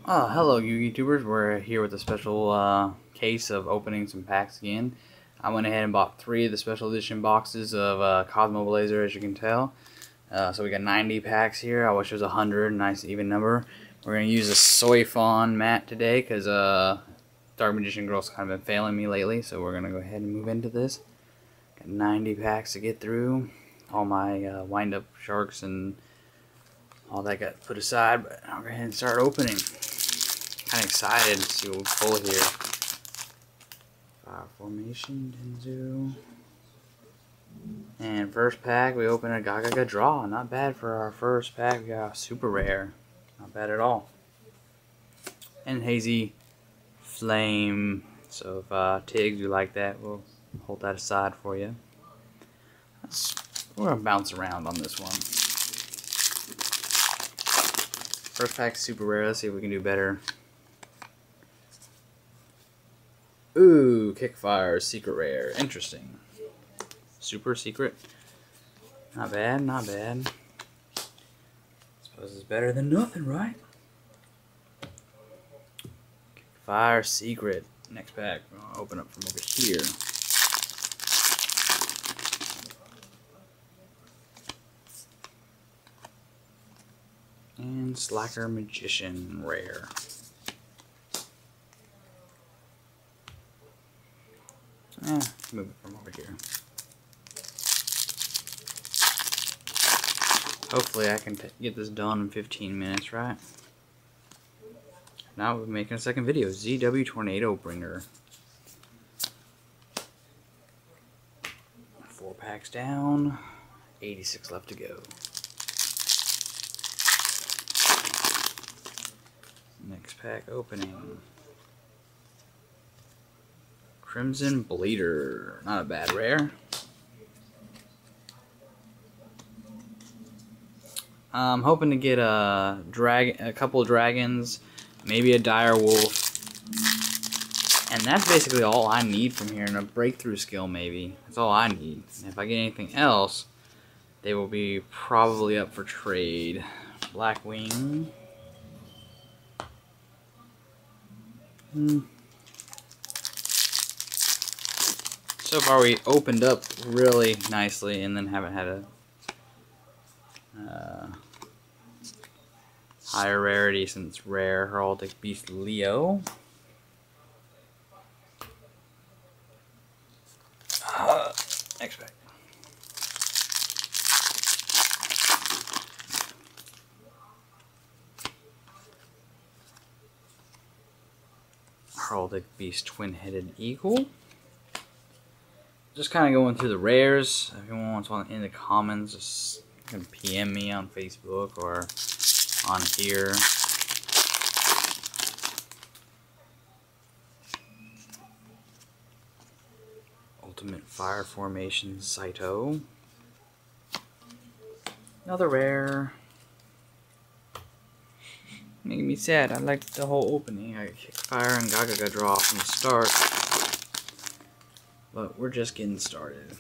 Hello, you YouTubers. We're here with a special case of opening some packs again. I went ahead and bought 3 of the special edition boxes of Cosmo Blazer, as you can tell. So we got 90 packs here. I wish it was 100, nice even number. We're going to use a Soy Fawn mat today because Dark Magician Girl's kind of been failing me lately. So we're going to go ahead and move into this. Got 90 packs to get through. All my wind-up sharks and all that got put aside, but I'll go ahead and start opening. Kind of excited to see what we pull here. Fire formation, Denzu. And first pack, we open a Gaga draw. Not bad for our first pack. We got a super rare. Not bad at all. And hazy flame. So if Tiggs, you like that, we'll hold that aside for you. We're gonna bounce around on this one. First pack, super rare. Let's see if we can do better. Ooh, Kickfire, secret rare. Interesting. Super secret. Not bad, not bad. Suppose it's better than nothing, right? Kickfire, secret. Next pack. I'll open up from over here. And Slacker Magician, rare. Move it from over here. Hopefully I can get this done in 15 minutes, right? Now we're making a second video. ZW Tornado Bringer. 4 packs down. 86 left to go. Next pack opening. Crimson Bleeder. Not a bad rare. I'm hoping to get a couple of dragons, maybe a dire wolf, and that's basically all I need from here. And a breakthrough skill, maybe. That's all I need. And if I get anything else, they will be probably up for trade. Blackwing. So far we opened up really nicely and then haven't had a higher rarity since rare Heraldic Beast Leo. Next pack. Heraldic Beast Twin-Headed Eagle. Just kind of going through the rares. If anyone wants one in the comments, just you can PM me on Facebook or on here. Ultimate Fire Formation Saito. Another rare. Making me sad. I liked the whole opening. I kicked fire and Gaga draw from the start. But we're just getting started.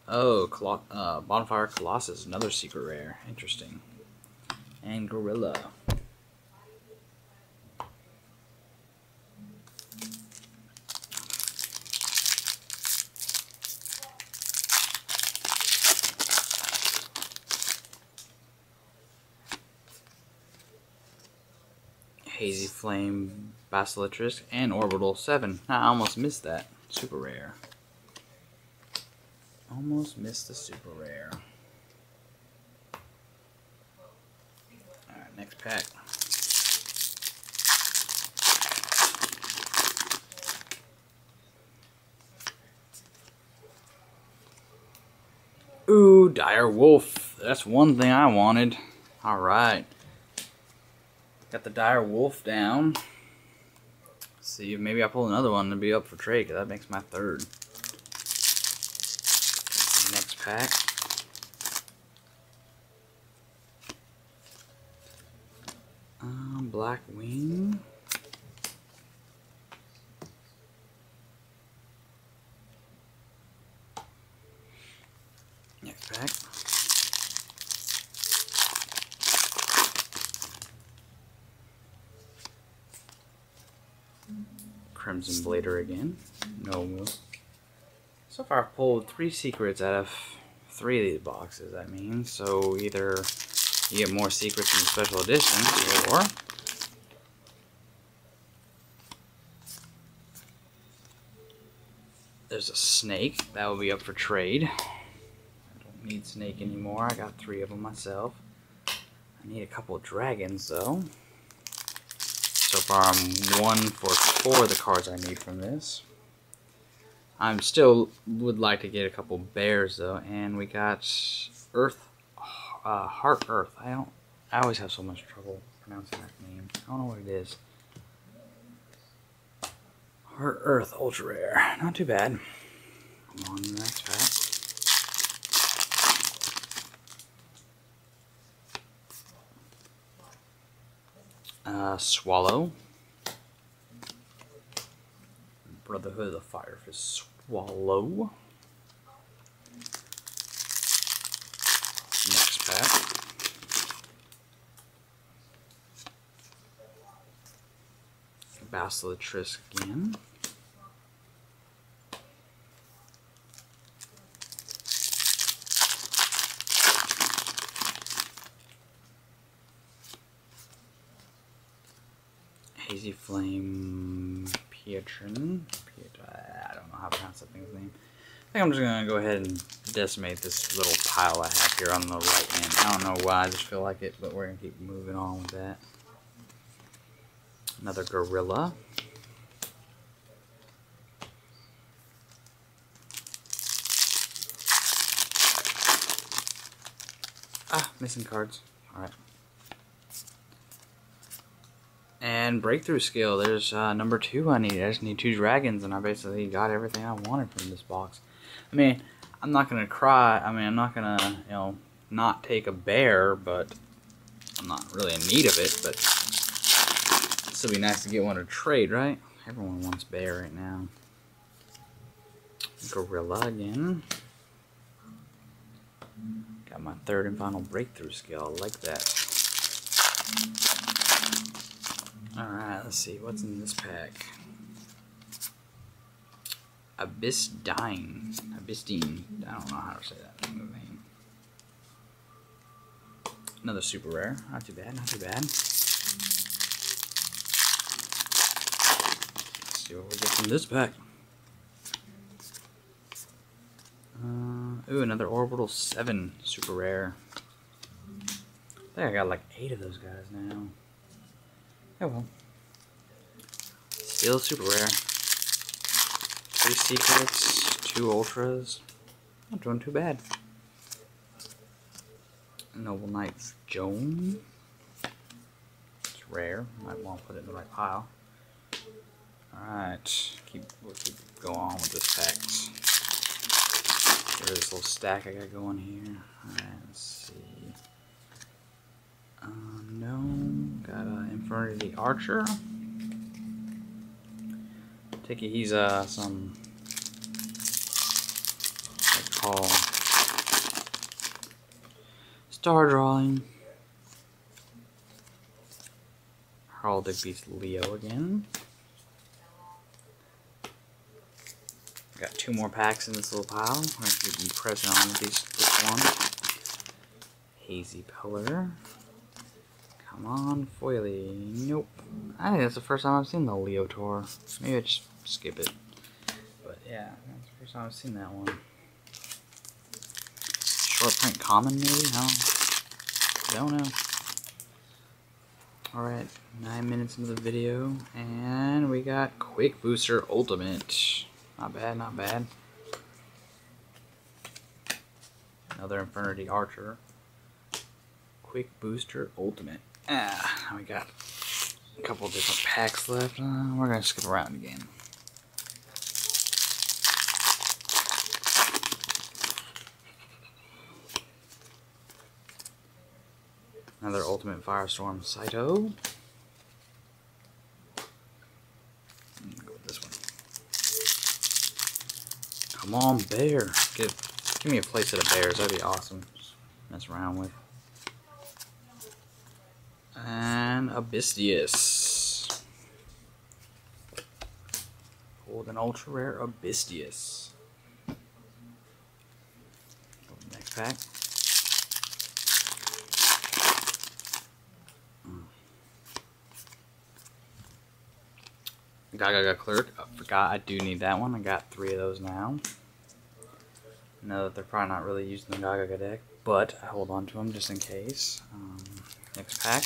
Oh, Bonfire Colossus, another secret rare. Interesting. And Gorilla. Hazy Flame, Basilisk, and Orbital 7. I almost missed that. Super rare. Almost missed the super rare. Alright, next pack. Ooh, Dire Wolf. That's one thing I wanted. Alright. Got the Dire Wolf down. Let's see if maybe I pull another one to be up for trade, because that makes my third. Next pack. Blackwing. Next pack. Crimson Blader again. No. So far I've pulled 3 secrets out of 3 of these boxes, that means. So either you get more secrets in the special editions, or there's a snake. That will be up for trade. I don't need snake anymore. I got 3 of them myself. I need a couple of dragons, though. So far I'm 1 for 4 of the cards I need from this. I'm still would like to get a couple bears, though. And we got Earth, Heart Earth. I always have so much trouble pronouncing that name. I don't know what it is. Heart Earth Ultra Rare. Not too bad. Come on, next pack. Swallow. Brotherhood of the Firefish Swallow. Next pack. Basilisk again. Hazy Flame Pietrin. I don't know how to pronounce that thing's name. I think I'm just going to go ahead and decimate this little pile I have here on the right hand. I don't know why, I just feel like it, but we're going to keep moving on with that. Another gorilla. Ah, missing cards. Alright. And breakthrough skill. There's number 2 I need. I just need 2 dragons, and I basically got everything I wanted from this box. I mean, I'm not gonna cry. I mean, I'm not gonna, you know, not take a bear, but I'm not really in need of it. But it'd still be nice to get one to trade, right? Everyone wants bear right now. Gorilla again. Got my 3rd and final breakthrough skill. I like that. Alright, let's see. What's in this pack? Abyssdine. I don't know how to say that name. Another super rare. Not too bad, not too bad. Let's see what we get from this pack. Ooh, another Orbital 7 super rare. I think I got like 8 of those guys now. Oh well. Still super rare. 3 secrets, 2 ultras. Not doing too bad. Noble Knight's Joan. It's rare. Might want to put it in the right pile. Alright. We'll keep going on with this pack. There's this little stack I got going here. Alright, let's see. No. Got Infernity Archer. Take it he's some I call Star Drawing. Heraldic Beast Leo again. Got 2 more packs in this little pile. We're gonna keep pressing on with this one. Hazy Pillar. Come on, Foily. Nope. I think that's the first time I've seen the Leo Tour. Maybe I just skip it. But yeah, that's the first time I've seen that one. Short print common, maybe? I don't know. Alright, 9 minutes into the video, and we got Quick Booster Ultimate. Not bad, not bad. Another Infernity Archer. Quick Booster Ultimate. We got a couple different packs left. We're going to skip around again. Another Ultimate Firestorm Saito. Go with this one. Come on, bear. Give me a playset of bears. That'd be awesome. Just mess around with. And Abysdius. pulled an ultra rare Abystius. Next pack. Gaga Clerk. I forgot I do need that one. I got 3 of those now. I know that they're probably not really using the Gaga deck, but I hold on to them just in case. Next pack.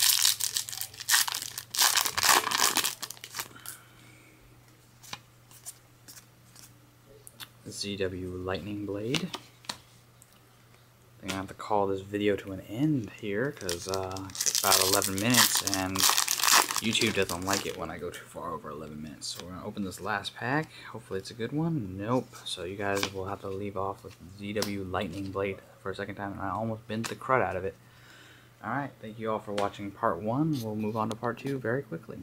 ZW Lightning Blade. I'm gonna have to call this video to an end here because it's about 11 minutes and YouTube doesn't like it when I go too far over 11 minutes. So we're gonna open this last pack. Hopefully it's a good one. Nope. So you guys will have to leave off with ZW Lightning Blade for a second time, and I almost bent the crud out of it. Alright, thank you all for watching part 1. We'll move on to part 2 very quickly.